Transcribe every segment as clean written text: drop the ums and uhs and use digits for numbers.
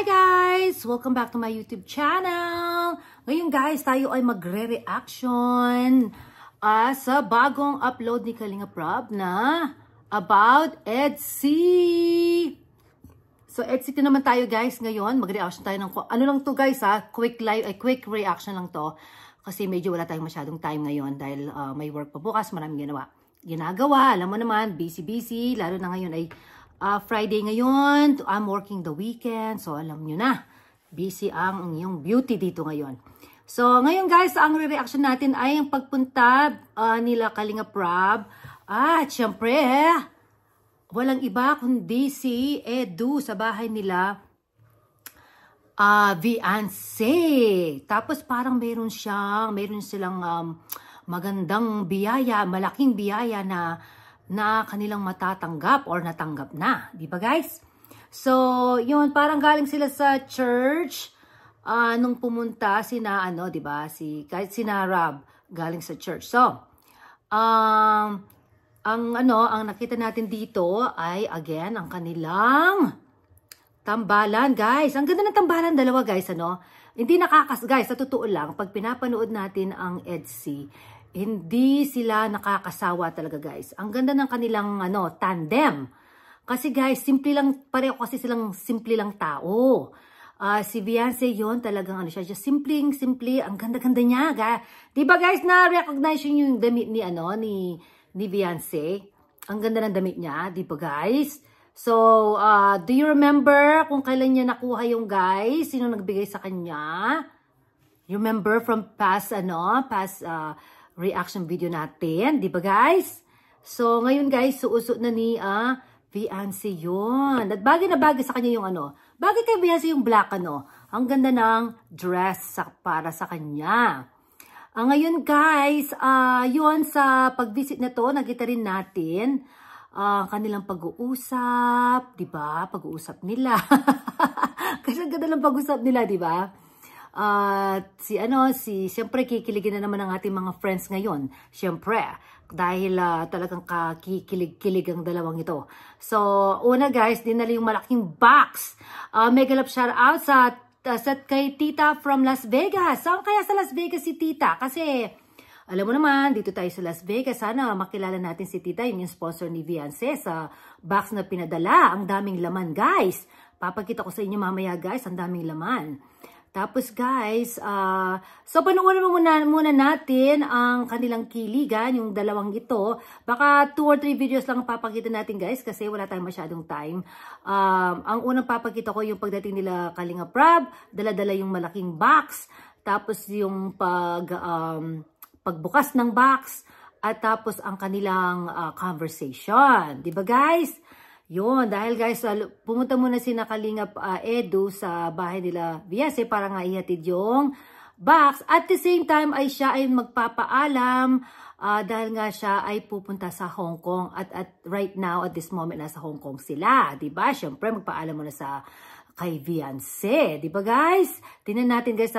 Hi guys! Welcome back to my YouTube channel! Ngayon guys, tayo ay magre-reaction sa bagong upload ni Kalinga Prab na about EDSI. So EDSI ko naman tayo guys ngayon. Mag-reaction tayo ng ano lang to guys quick reaction lang to. Kasi medyo wala tayong masyadong time ngayon dahil may work pa bukas, maraming ginagawa. Alam mo naman, busy, lalo na ngayon ay Friday ngayon, I'm working the weekend, so alam nyo na, busy ang iyong beauty dito ngayon. So ngayon guys, ang re-reaction natin ay ang pagpunta nila Kalinga Prab. At syempre, walang iba kundi si Edu sa bahay nila, Vianse. Tapos parang meron silang magandang biyaya, malaking biyaya na kanilang matatanggap or natanggap na. Di ba guys? So, yun, parang galing sila sa church nung pumunta sina, di ba? Kahit sina Rab, galing sa church. So, ang nakita natin dito ay, again, ang kanilang tambalan, guys. Ang ganda ng tambalan, dalawa, guys, Hindi guys, sa totoo lang, pag pinapanood natin ang EDSI, hindi sila nakakasawa talaga guys. Ang ganda ng kanilang tandem. Kasi guys, simple lang, pareho kasi silang simple lang tao. Si Vianse yon talagang siya, just simple, ang ganda-ganda niya. Di ba guys, na-recognize yung damit ni ni Vianse? Ang ganda ng damit niya, di ba guys? So, do you remember kung kailan niya nakuha yung guys? Sino nagbigay sa kanya? You remember from past reaction video natin, di ba guys? So, ngayon guys, suusot na ni Vianse yun. At bagay na bagay sa kanya yung bagay kay Vianse yung black ang ganda ng dress para sa kanya. Ngayon guys, yun sa pag-visit na to, nakita rin natin kanilang pag-uusap, di ba? Pag-uusap nila. Kasi ang ganda ng pag-uusap nila, di ba? Siyempre kikiligin na naman ang ating mga friends ngayon. Siyempre, dahil talagang kikilig ang dalawang ito. So, una guys, dinala yung malaking box. Mega love shout out sa kay Tita from Las Vegas. Saan kaya sa Las Vegas si Tita? Kasi, alam mo naman, dito tayo sa Las Vegas. Sana makilala natin si Tita, yung sponsor ni Vianse sa box na pinadala. Ang daming laman guys. Papakita ko sa inyo mamaya guys, ang daming laman. Tapos guys, so panoorin muna natin ang kanilang kiligan, yung dalawang ito. Baka 2 or 3 videos lang papakita natin guys kasi wala tayong masyadong time. Ang unang papakita ko yung pagdating nila Kalinga Prab, dala-dala yung malaking box, tapos yung pagbukas ng box, at tapos ang kanilang conversation. Diba guys? Yun, dahil guys, pumunta muna si Kalinga Edu sa bahay nila Vianse para nga ihatid yung box. At the same time ay siya ay magpapaalam dahil nga siya ay pupunta sa Hong Kong. At right now, at this moment, nasa Hong Kong sila. Diba? Siyempre, magpaalam muna sa kay Vianse. Diba guys? Tingnan natin guys,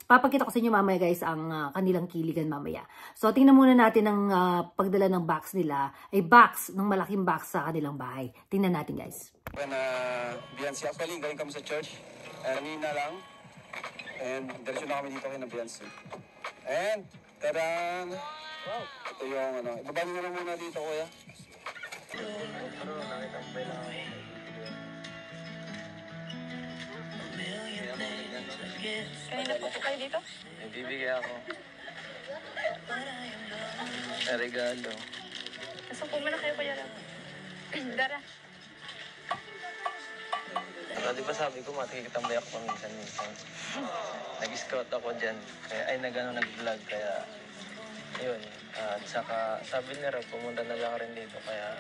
papakita ko sa inyo mamaya guys ang kanilang kiligan mamaya. So tingnan muna natin ang pagdala ng box nila, ng malaking box sa kanilang bahay. Tingnan natin guys. When Vianse, actually galing kami sa church, kanina lang, and diretso na kami dito kay na Vianse. And, tadan! Wow! Ito yung ibabali na lang muna dito kuya. Kanina pa po kayo dito? May bibigay ako. Regalo. Nasaan po muna kayo kaya lang? Dara. Di ba sabi ko, matikitambay ako paminsan-minsan. Nag-scout ako dyan. Nag-vlog. Kaya, yun. At saka, sabi ni Rob, pumunta na lang rin dito. Kaya,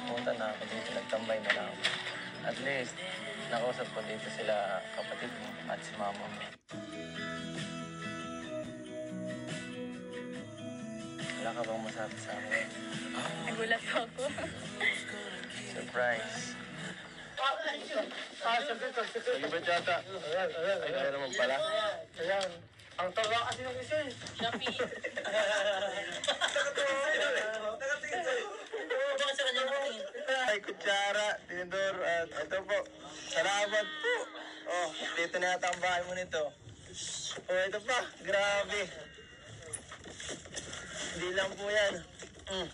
pumunta na ako dito. Nagtambay na lang ako. At least, nakausap ko dito sila kapatid mo at si mama mo. Wala ka bang masabi sa akin? Nagulat po ako. Surprise. Sige ba tiyata? Ay, kaya naman pala. Ayan. Ang taga kasi ng isa eh. Shopee. Nakatingin sa'yo. Bakit sa kanya nakatingin? Ay, kutsara, tinidor, at ito po. Salamat po. Oh, dito na yata ang bahay mo nito. Oh, ito pa. Grabe. Hindi lang po yan.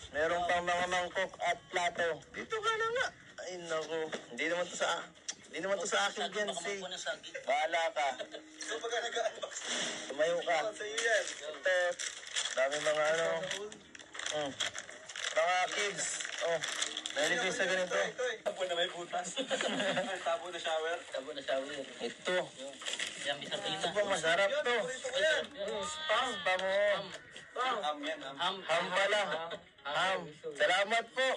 Meron pang mga mangkok at plato. Dito ka na nga. Ay, naku. Hindi naman to sa akin, Biancy. Bahala ka. Tumayo ka. Ito. Dami mga ano. Mga kids. Oh. Dahil ko sa ganito. Tabo na may butas. Tabo na shower. Ito. Ito pa masarap to. Spam pa mo. Ham yan, ham. Ham pala. Ham. Salamat po.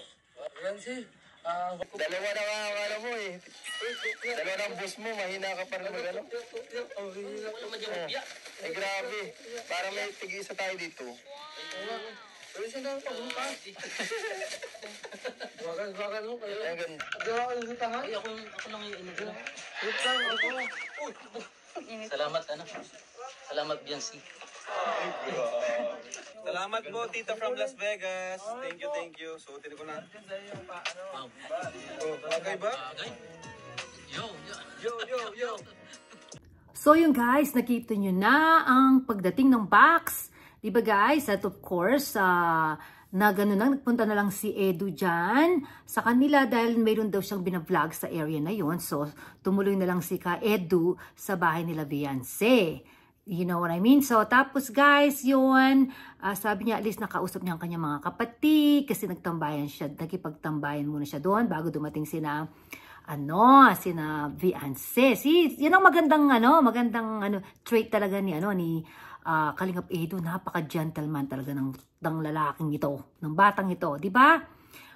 Dalawa na nga ang ano mo eh. Dalawa na ang bus mo. Mahina ka pa rin mag-ano. Ay grabe. Para may tig-isa tayo dito. Salamat, Biancy. Salamat po, Tita from Las Vegas. Thank you. Suotin ko na. Bagay ba? Yo. So yun guys, nakita nyo na ang pagdating ng box. Diba guys? At of course, na gano'n lang, nagpunta na lang si Edu dyan sa kanila dahil mayroon daw siyang binavlog sa area na yon. So, tumuloy na lang si Ka Edu sa bahay nila Beyonce. You know what I mean? So, tapos guys, yun, sabi niya, at least nakausap niya ang kanyang mga kapatid kasi nagtambayan siya, nakipagtambayan muna siya doon bago dumating sina Beyonce. Yun ang magandang trait talaga ni Kalingap Edu. Napaka-gentleman talaga ng lalaking ito, ng batang ito, di ba?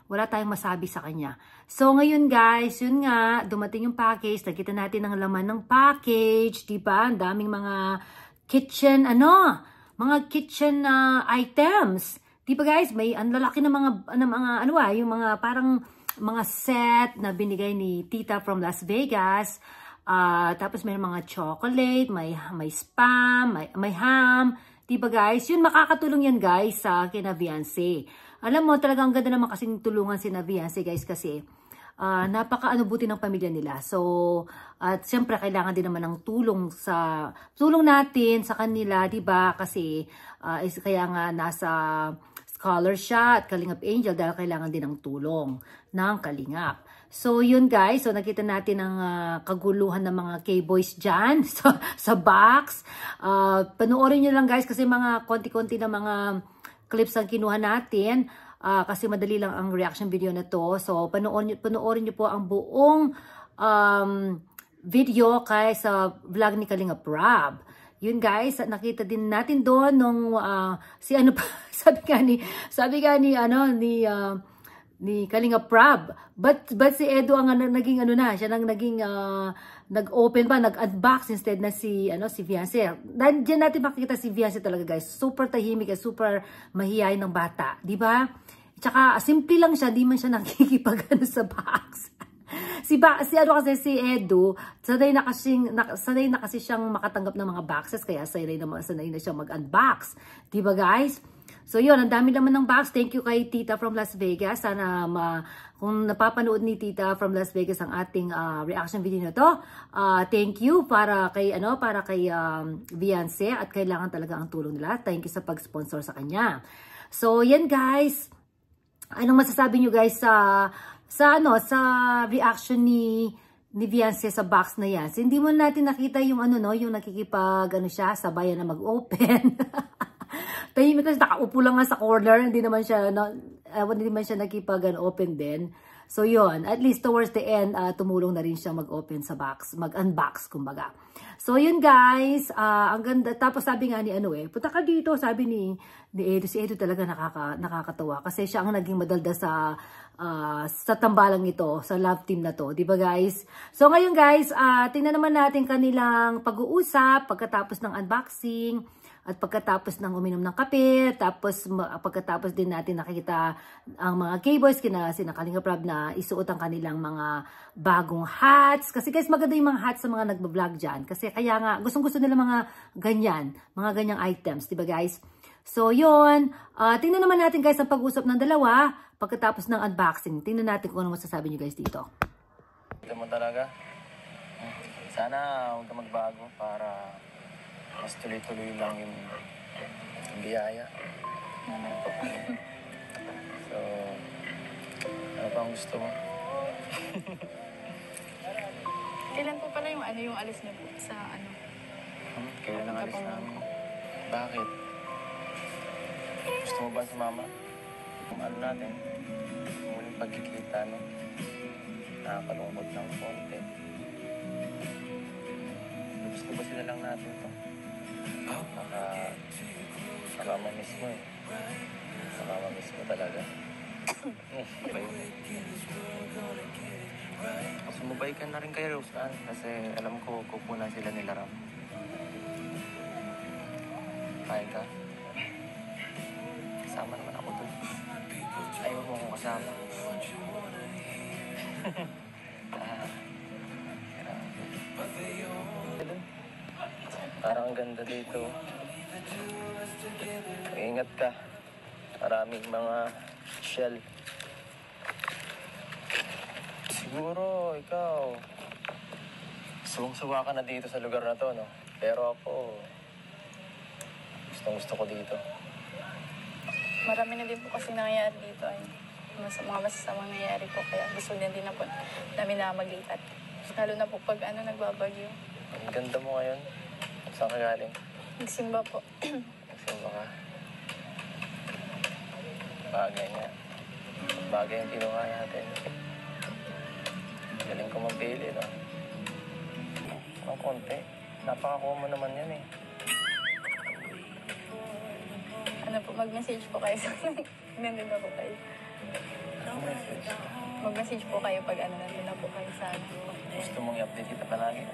Wala tayong masabi sa kanya. So, ngayon guys, yun nga, dumating yung package. Nakita natin ang laman ng package, di ba? Ang daming mga kitchen, items. Di ba guys? May ang lalaki na yung mga parang mga set na binigay ni Tita from Las Vegas. Tapos may mga chocolate, may spam, may ham. Diba guys? Yun, makakatulong yan guys sa kina Beyonce. Alam mo, talagang ganda naman kasing tulungan si Beyonce guys kasi napaka-buti ng pamilya nila. So, at siyempre kailangan din naman ng tulong natin sa kanila, diba? Kasi kaya nga nasa scholar siya at Kalingap Angel dahil kailangan din ng tulong ng Kalingap. So, yun guys. So, nakita natin ang kaguluhan ng mga K-boys dyan sa box. Panoorin nyo lang guys kasi mga konti-konti na mga clips ang kinuha natin. Kasi madali lang ang reaction video na to. So, panoorin nyo po ang buong video kay sa vlog ni Kalingap Rob. Yun guys, nakita din natin doon nung sabi nga ni Kalingap Rob. But si Edu ang naging siya nang naging nag-open pa, nag-unbox instead na si Beyonce. Diyan natin makikita si Beyonce talaga guys. Super tahimik at super mahihayin ng bata, di ba? Tsaka simple lang siya, di man siya nakikipag sa box. Si Edu, sanay na kasi siyang makatanggap ng mga boxes kaya sanay na siyang mag-unbox. Di ba guys? So yun, ang dami naman ng box. Thank you kay Tita from Las Vegas. Sana kung napapanood ni Tita from Las Vegas ang ating reaction video na to, thank you para kay Beyonce at kailangan talaga ang tulong nila. Thank you sa pag-sponsor sa kanya. So yan guys. Anong masasabi nyo guys sa reaction ni Beyonce sa box na yan? So, hindi mo natin nakita yung yung nakikipag siya, sabayan na mag-open. Tahimik kasi nakaupo lang nga sa corner, hindi naman siya nakipag-open din. So yun, at least towards the end, tumulong na rin siya mag-open sa box, mag-unbox kumbaga. So yun guys, ang ganda. Tapos sabi nga ni punta ka dito, sabi ni Edu. Si Edu talaga nakakatawa kasi siya ang naging madalda sa tambalang ito, sa love team na to, di ba guys? So ngayon guys, tingnan naman natin kanilang pag-uusap pagkatapos ng unboxing. At pagkatapos ng uminom ng kape, pagkatapos din natin nakikita ang mga K-boys sina Kalingap Rob na isuot ang kanilang mga bagong hats. Kasi guys, maganda yung mga hats sa mga nagbablog dyan. Kasi kaya nga, gustong-gusto nila mga ganyang items, diba guys? So yun, tingnan naman natin guys ang pag-usap ng dalawa pagkatapos ng unboxing. Tingnan natin kung ano masasabi nyo guys dito. Ito mo talaga. Sana huwag ka magbago para mas tuloy-tuloy lang yung biyaya. So, ano pa ang gusto mo? Kailan po pala yung yung alis niyo po sa Kailan ang alis namin? Bakit? Gusto mo ba sumama? Ano natin? Muling pagkikita, no? Nakakalungkot ng konti. Gusto ba sila lang natin to? Baka mamiss mo eh. Baka mamiss mo talaga. Sumubay ka na rin kay Rose Ann kasi alam ko kukunan sila nila Ram. Kaya ka? Kasama naman ako dun. Ayaw mo akong kasama. Parang ang ganda dito. Ingat ka. Maraming mga shell. Siguro, ikaw, suwang-suwa ka na dito sa lugar na to, no? Pero ako, gustong-gusto ko dito. Marami na din po kasi nangyayari dito ay mga masasamang nangyayari po. Kaya gusto din na po namin na maglipat. Lalo na po pag nagbabagyo. Ang ganda mo ngayon. Saan ka galing? Nagsimba po. Nagsimba ka. Bagay nga. Bagay ang kinuha natin. Galing ko mapili, no? Ang konti. Napaka-common naman yan, eh. Mag-message po kayo sa nandun na po kayo. Mag-message po kayo pag nandun na po kayo sa Gusto mong i-update kita palagi?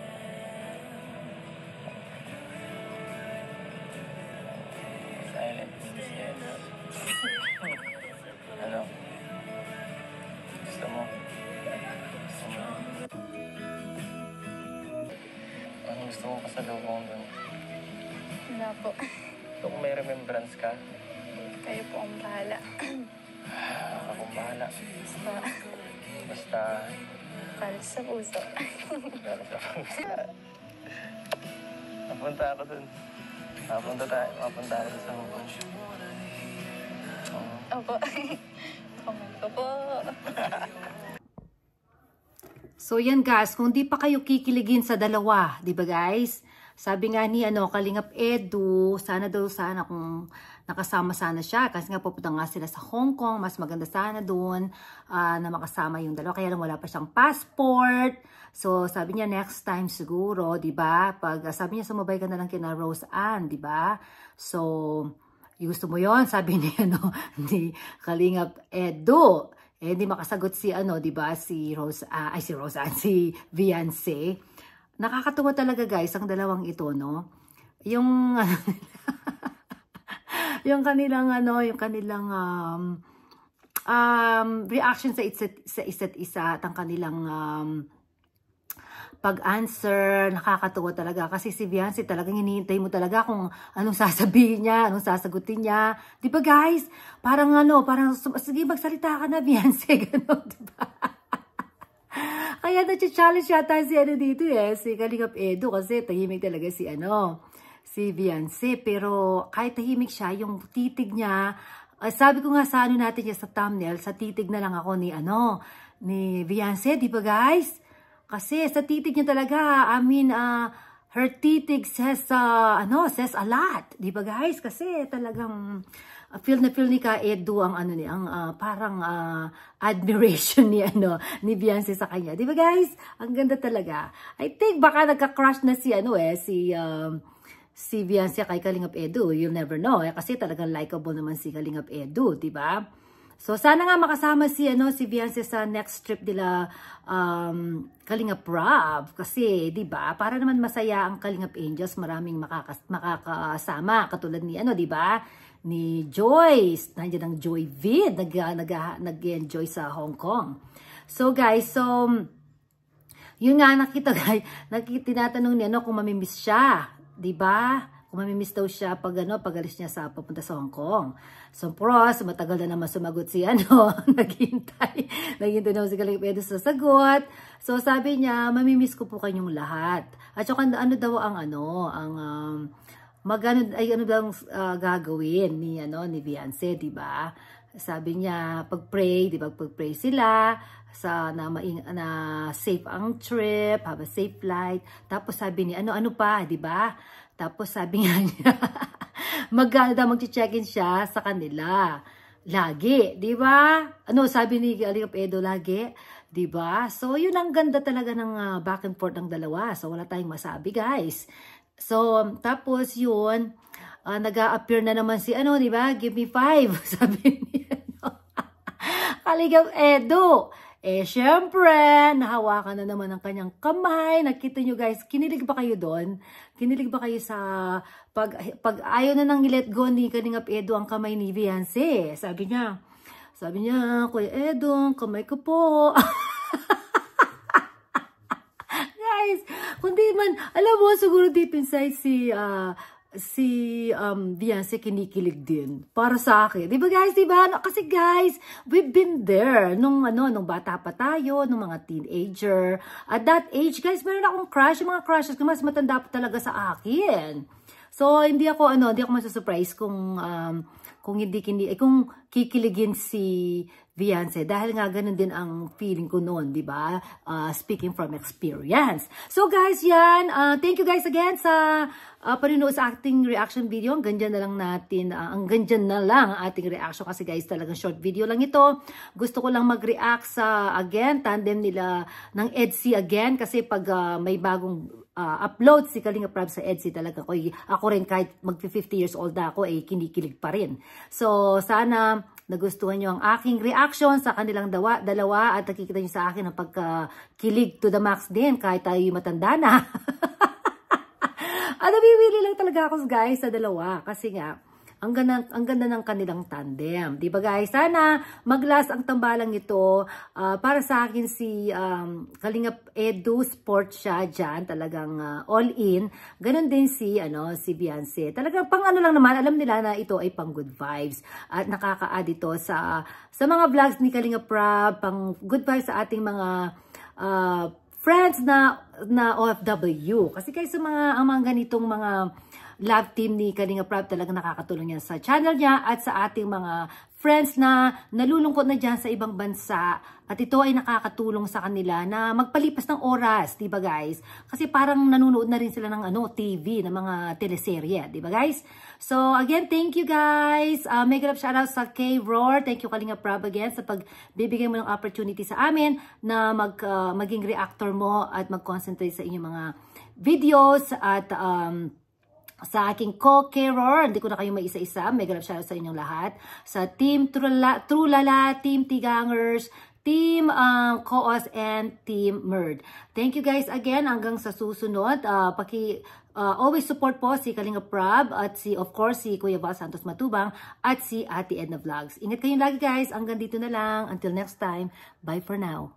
Silent. Yes. Ano? Gusto mo? Anong gusto mong pasalubong doon? Wala po. Kung may remembrance ka, Kayo po ang bahala. akong bahala. Basta, Para sa puso. Napunta ako dun. Mapunta ako sa Hong Kong. Opo. Comment ko po. So yan guys, kung di pa kayo kikiligin sa dalawa, di ba guys? Sabi nga ni Kalingap Edu, sana kung nakasama sana siya kasi nga pupunta nga sila sa Hong Kong, mas maganda sana doon na makasama yung dalawa, kaya lang wala pa siyang passport. So sabi niya next time siguro, 'di ba? Pag sabi niya sumabay ka na lang kina Rose Ann, 'di ba? So gusto mo 'yon, sabi ni ni Kalingap Edu. Hindi makasagot si 'di ba? Si Rose Ann, si Vianse. Nakakatuwa talaga guys ang dalawang ito, no? Yung yung kanilang reaction sa isa't isa at ang kanilang pag-answer, nakakatuwa talaga kasi si Vianse talagang hinihintay mo talaga kung anong sasabihin niya, anong sasagutin niya. 'Di ba guys? Parang sige magsalita ka na Vianse, gano'n, 'di ba? Kaya na-challenge yata si dito si Kalingap Edu kasi tahimik talaga si Vianse. Pero kahit tahimik siya, yung titig niya, sabi ko nga sa natin niya sa thumbnail, sa titig na lang ako ni Vianse, di ba guys? Kasi sa titig niya talaga, her titig says a lot, di ba guys? Kasi talagang feel ni Ka Edu ang parang admiration ni Vianse sa kanya. Di ba guys? Ang ganda talaga. I think baka nagka-crush na si Vianse kay Kalingap Edu. You'll never know. Kasi talagang likable naman si Kalingap Edu, di ba? So sana nga makasama si Vianse sa next trip nila Kalingap Rob. Kasi, di ba? Para naman masaya ang Kalingap Angels, maraming makakasama katulad ni di ba? Ni Joyce, nandiyan ang Joy Vid, nag-enjoy sa Hong Kong. So guys, yun nga tinatanong niya kung mamimiss siya, 'di ba? Kung kung mamimiss daw siya pag pag-alis niya sa papunta sa Hong Kong. So, pros, matagal na naman sumagot si naghintay naman si Kalingap Edo sa sagot. So, sabi niya, mamimiss ko po kayong lahat. At saka ano daw ang gagawin ni Beyonce, di ba? Sabi niya, pag-pray, di ba? Pag-pray sila na safe ang trip, have a safe flight. Tapos sabi ni ano pa, di ba? Tapos sabi niya mag-check-in siya sa kanila. Lagi, di ba? Sabi ni Kalingap Edo, lagi, di ba? So, yun ang ganda talaga ng back and forth ng dalawa. So, wala tayong masabi, guys. So, tapos yun, nag-a-appear na naman si di ba? Give me 5, sabi niya. Kalingap Edo. Syempre, nahawakan na naman ang kanyang kamay. Nakita nyo guys, kinilig ba kayo doon? Kinilig ba kayo sa pag ayaw na nang let go ni Kalingap Edo ang kamay ni Beyonce? Sabi niya, Kuya Edo, ang kamay ko po. Guys, kundi man, alam mo, siguro deep inside si Beyonce kinikilig din para sa akin. Di ba guys? Di ba? Kasi guys, we've been there nung bata pa tayo, nung mga teenager. At that age, guys, meron akong crush. Yung mga crushes ko mas matanda pa talaga sa akin. So, hindi ako masusurprise kung kikiligin si Beyonce dahil nga ganun din ang feeling ko noon, di ba? Speaking from experience. So guys, yan. Thank you guys again sa panunood sa ating reaction video. Ang ganda na lang ang ating reaction kasi guys, talagang short video lang ito. Gusto ko lang mag-react sa tandem nila ng EDSI again kasi pag may bagong upload si Kalingap Rab sa EDSI talaga ako rin kahit mag-50 years old na ako kinikilig pa rin. So sana nagustuhan nyo ang aking reaction sa kanilang dalawa at nakikita nyo sa akin ang pagkakilig to the max din kahit tayo matanda na. At nabiwili lang talaga ako guys sa dalawa kasi nga ang ganda ng kanilang tandem. Di ba guys? Sana mag-last ang tambalang ito. Para sa akin si Kalingap Edo sport siya dyan. Talagang all in. Ganon din si Beyonce. Talagang pang lang naman. Alam nila na ito ay pang good vibes. At nakaka-add ito sa mga vlogs ni Kalingap Rab. Pang good vibes sa ating mga friends na OFW. Kasi guys, ang mga ganitong mga love team ni Kalingap Rab talaga nakakatulong yan sa channel niya at sa ating mga friends na nalulungkot na dyan sa ibang bansa. At ito ay nakakatulong sa kanila na magpalipas ng oras, di ba guys? Kasi parang nanonood na rin sila ng TV, ng mga teleserye, di ba guys? So again, thank you guys. Mega love shoutout sa K-Roar. Thank you Kalingap Rab again sa pagbibigay mo ng opportunity sa amin na maging reactor mo at mag-concentrate sa inyong mga videos at sa aking co-carer, hindi ko na kayo maisa-isa. Mega love shoutout sa inyong lahat. Sa Team Trulala, Team Tigangers, Team Koos, and Team Merd. Thank you guys again. Hanggang sa susunod. Always support po si Kalingap Rab at of course si Kuya Val Santos Matubang at si Ate Edna Vlogs. Ingat kayong lagi guys. Hanggang dito na lang. Until next time. Bye for now.